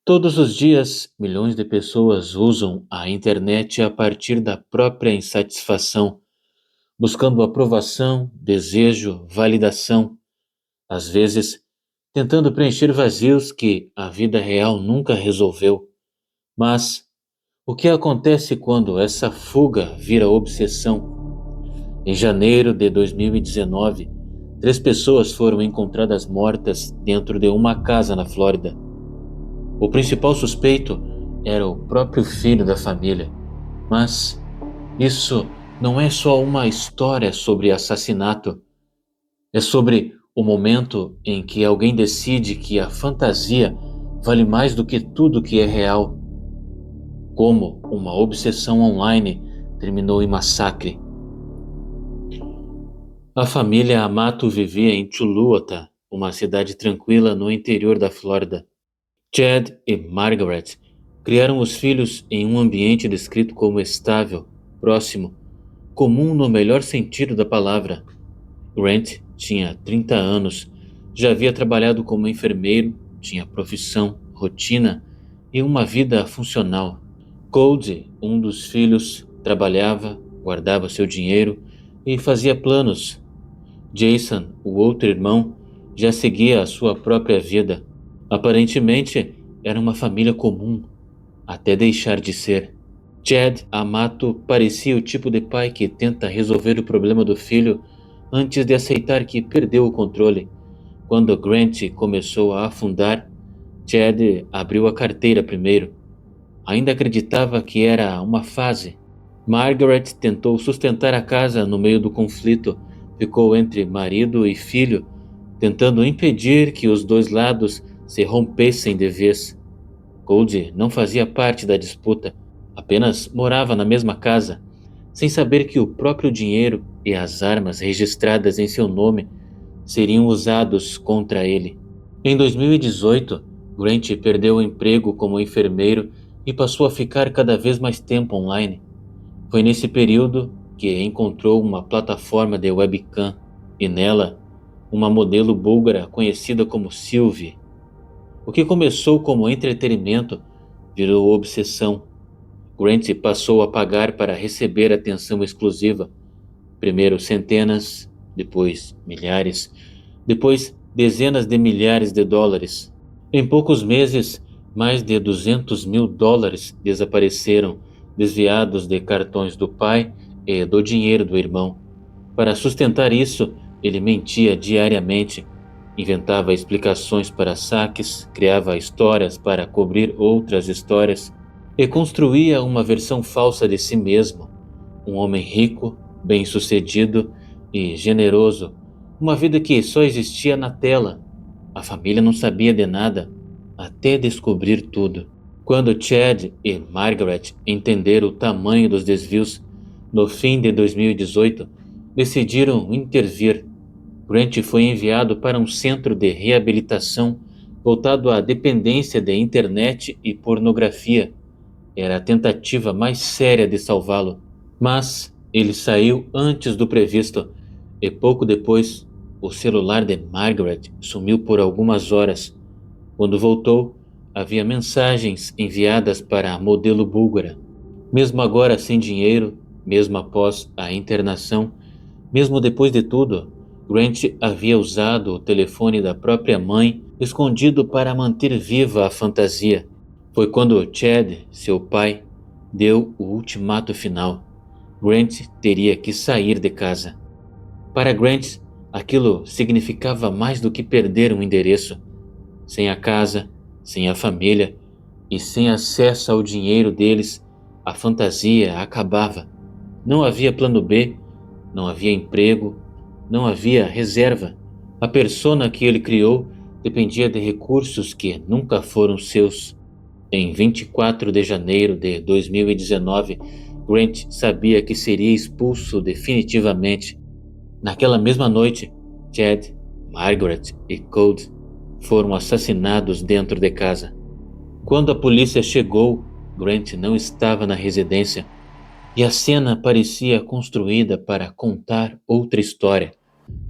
Todos os dias, milhões de pessoas usam a internet a partir da própria insatisfação, buscando aprovação, desejo, validação, às vezes tentando preencher vazios que a vida real nunca resolveu. Mas o que acontece quando essa fuga vira obsessão? Em janeiro de 2019, três pessoas foram encontradas mortas dentro de uma casa na Flórida. O principal suspeito era o próprio filho da família. Mas isso não é só uma história sobre assassinato, é sobre o momento em que alguém decide que a fantasia vale mais do que tudo que é real, como uma obsessão online terminou em massacre. A família Amato vivia em Chuluota, uma cidade tranquila no interior da Flórida. Chad e Margaret criaram os filhos em um ambiente descrito como estável, próximo, comum no melhor sentido da palavra. Grant tinha 30 anos, já havia trabalhado como enfermeiro, tinha profissão, rotina e uma vida funcional. Cody, um dos filhos, trabalhava, guardava seu dinheiro e fazia planos. Jason, o outro irmão, já seguia a sua própria vida. Aparentemente, era uma família comum, até deixar de ser. Chad Amato parecia o tipo de pai que tenta resolver o problema do filho antes de aceitar que perdeu o controle. Quando Grant começou a afundar, Chad abriu a carteira primeiro. Ainda acreditava que era uma fase. Margaret tentou sustentar a casa no meio do conflito, ficou entre marido e filho, tentando impedir que os dois lados se rompessem de vez. Cody não fazia parte da disputa, apenas morava na mesma casa, sem saber que o próprio dinheiro e as armas registradas em seu nome seriam usados contra ele. Em 2018, Grant perdeu o emprego como enfermeiro e passou a ficar cada vez mais tempo online. Foi nesse período que encontrou uma plataforma de webcam e nela uma modelo búlgara conhecida como Sylvie. O que começou como entretenimento virou obsessão. Grant passou a pagar para receber atenção exclusiva. Primeiro centenas, depois milhares, depois dezenas de milhares de dólares. Em poucos meses, mais de 200 mil dólares desapareceram, desviados de cartões do pai e do dinheiro do irmão. Para sustentar isso, ele mentia diariamente, inventava explicações para saques, criava histórias para cobrir outras histórias e construía uma versão falsa de si mesmo, um homem rico, bem-sucedido e generoso, uma vida que só existia na tela. A família não sabia de nada, até descobrir tudo. Quando Chad e Margaret entenderam o tamanho dos desvios, no fim de 2018, decidiram intervir. Grant foi enviado para um centro de reabilitação voltado à dependência de internet e pornografia. Era a tentativa mais séria de salvá-lo. Mas ele saiu antes do previsto e pouco depois o celular de Margaret sumiu por algumas horas. Quando voltou, havia mensagens enviadas para a modelo búlgara. Mesmo agora sem dinheiro, mesmo após a internação, mesmo depois de tudo, Grant havia usado o telefone da própria mãe escondido para manter viva a fantasia. Foi quando Chad, seu pai, deu o ultimato final. Grant teria que sair de casa. Para Grant, aquilo significava mais do que perder um endereço. Sem a casa, sem a família e sem acesso ao dinheiro deles, a fantasia acabava. Não havia plano B, não havia emprego, não havia reserva. A persona que ele criou dependia de recursos que nunca foram seus. Em 24 de janeiro de 2019, Grant sabia que seria expulso definitivamente. Naquela mesma noite, Chad, Margaret e Cody foram assassinados dentro de casa. Quando a polícia chegou, Grant não estava na residência e a cena parecia construída para contar outra história.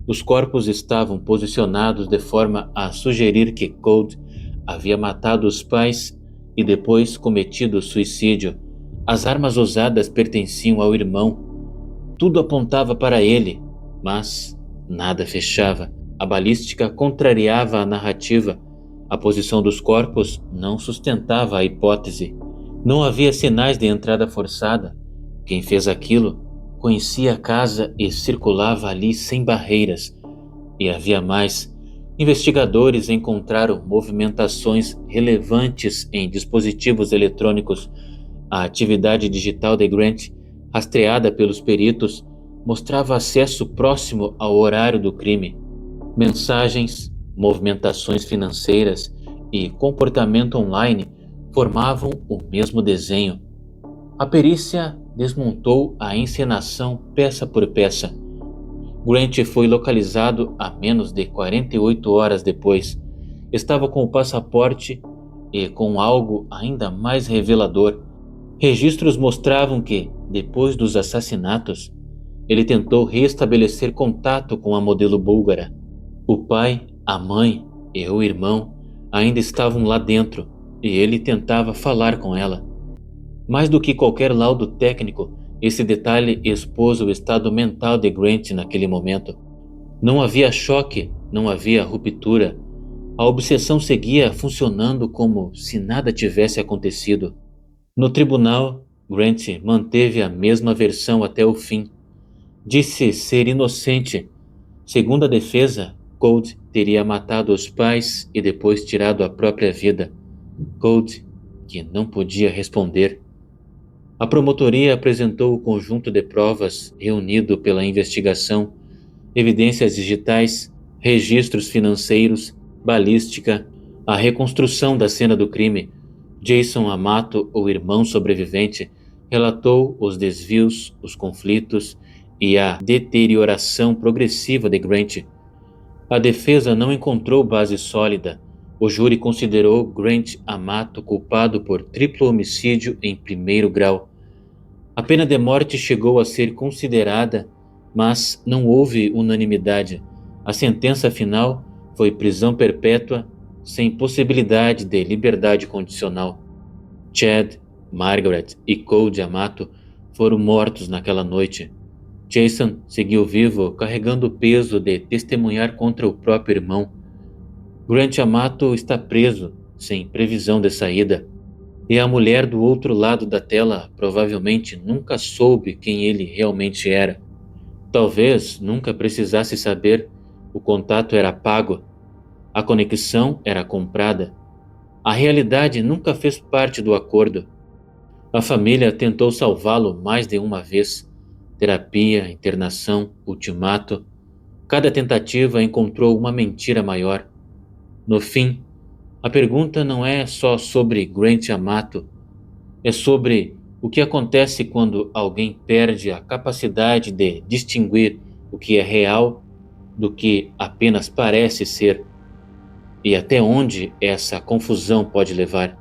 Os corpos estavam posicionados de forma a sugerir que Cody havia matado os pais e depois cometido suicídio. As armas usadas pertenciam ao irmão. Tudo apontava para ele, mas nada fechava. A balística contrariava a narrativa. A posição dos corpos não sustentava a hipótese. Não havia sinais de entrada forçada. Quem fez aquilo conhecia a casa e circulava ali sem barreiras. E havia mais. Investigadores encontraram movimentações relevantes em dispositivos eletrônicos. A atividade digital de Grant, rastreada pelos peritos, mostrava acesso próximo ao horário do crime. Mensagens, movimentações financeiras e comportamento online formavam o mesmo desenho. A perícia desmontou a encenação peça por peça. Grant foi localizado a menos de 48 horas depois. Estava com o passaporte e com algo ainda mais revelador. Registros mostravam que, depois dos assassinatos, ele tentou restabelecer contato com a modelo búlgara. O pai, a mãe e o irmão ainda estavam lá dentro e ele tentava falar com ela. Mais do que qualquer laudo técnico, esse detalhe expôs o estado mental de Grant naquele momento. Não havia choque, não havia ruptura. A obsessão seguia funcionando como se nada tivesse acontecido. No tribunal, Grant manteve a mesma versão até o fim. Disse ser inocente. Segundo a defesa, Cold teria matado os pais e depois tirado a própria vida. Cold, que não podia responder. A promotoria apresentou o conjunto de provas reunido pela investigação, evidências digitais, registros financeiros, balística, a reconstrução da cena do crime. Jason Amato, o irmão sobrevivente, relatou os desvios, os conflitos e a deterioração progressiva de Grant. A defesa não encontrou base sólida. O júri considerou Grant Amato culpado por triplo homicídio em primeiro grau. A pena de morte chegou a ser considerada, mas não houve unanimidade. A sentença final foi prisão perpétua, sem possibilidade de liberdade condicional. Chad, Margaret e Cold Amato foram mortos naquela noite. Jason seguiu vivo, carregando o peso de testemunhar contra o próprio irmão. Grant Amato está preso, sem previsão de saída. E a mulher do outro lado da tela provavelmente nunca soube quem ele realmente era. Talvez nunca precisasse saber. O contato era pago. A conexão era comprada. A realidade nunca fez parte do acordo. A família tentou salvá-lo mais de uma vez. Terapia, internação, ultimato. Cada tentativa encontrou uma mentira maior. No fim, a pergunta não é só sobre Grant Amato, é sobre o que acontece quando alguém perde a capacidade de distinguir o que é real do que apenas parece ser, e até onde essa confusão pode levar.